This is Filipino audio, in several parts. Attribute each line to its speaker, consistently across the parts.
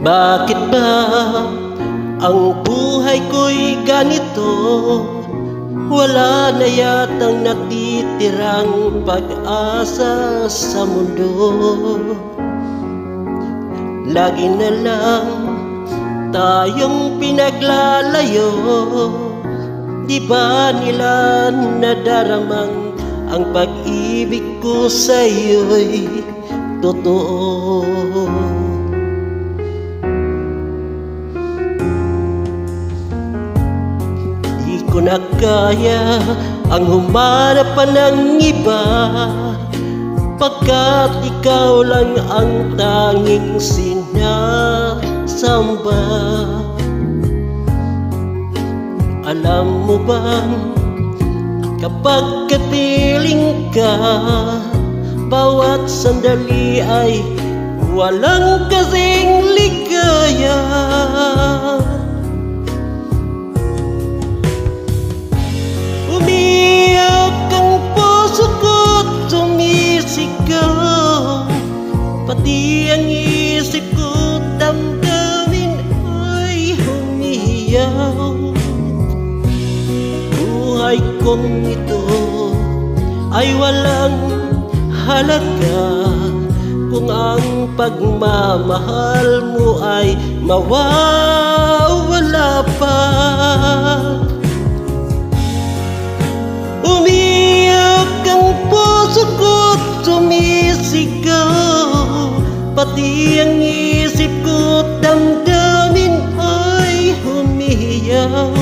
Speaker 1: Bakit ba ang buhay ko'y ganito? Wala na yatang natitirang pag-asa sa mundo. Lagi na lang tayong pinaglalayo. Di ba nila nadaramang ang pag-ibig ko sa'yo'y totoo? Di ko na kaya ang humanap pa ng iba, pagkat ikaw lang ang tanging sinasamba. Alam mo bang kapag kapiling ka, bawat sandali ay walang kasing ligaya. Umiyak ang puso ko't sumisigaw, pati ang isip ko damdamin ay humiyaw. Buhay kong ito ay walang halaga kung ang pagmamahal mo ay mawawala pa. Umiyak ang puso ko't sumisigaw, pati ang isip ko't damdamin ay humiyaw.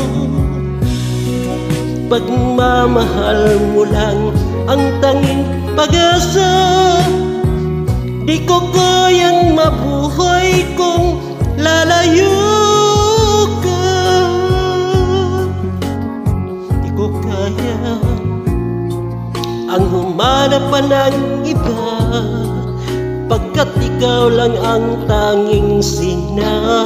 Speaker 1: Pagmamahal mo lang ang tanging pag-asa. Di ko kayang mabuhay kung lalayo ka. Di ko kaya ang humanap pa ng iba, pagkat ikaw lang ang tanging sinasamba.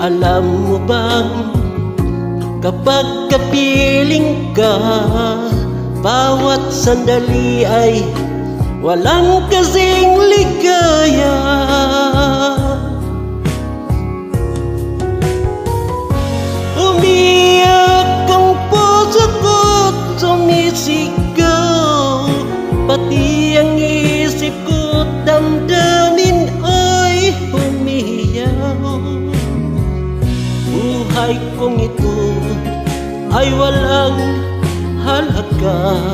Speaker 1: Alam mo bang kapag kapiling ka, bawat sandali ay walang kasing ligaya. Umiyak ang puso ko't sumisigaw, pati ang isip ko't damdamin ay humiyaw. Buhay kong ito ay walang halaga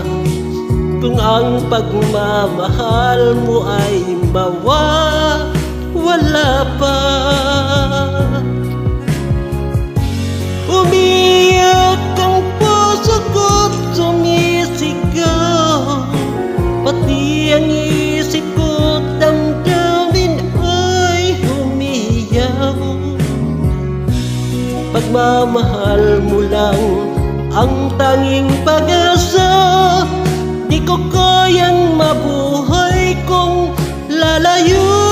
Speaker 1: kung ang pagmamahal mo ay mawawala pa. Umiyak ang puso ko't sumisigaw, pati ang isip ko't damdamin ay humiyaw. Pagmamahal mo lang ang tanging pag-asa. Di ko kayang mabuhay kung lalayo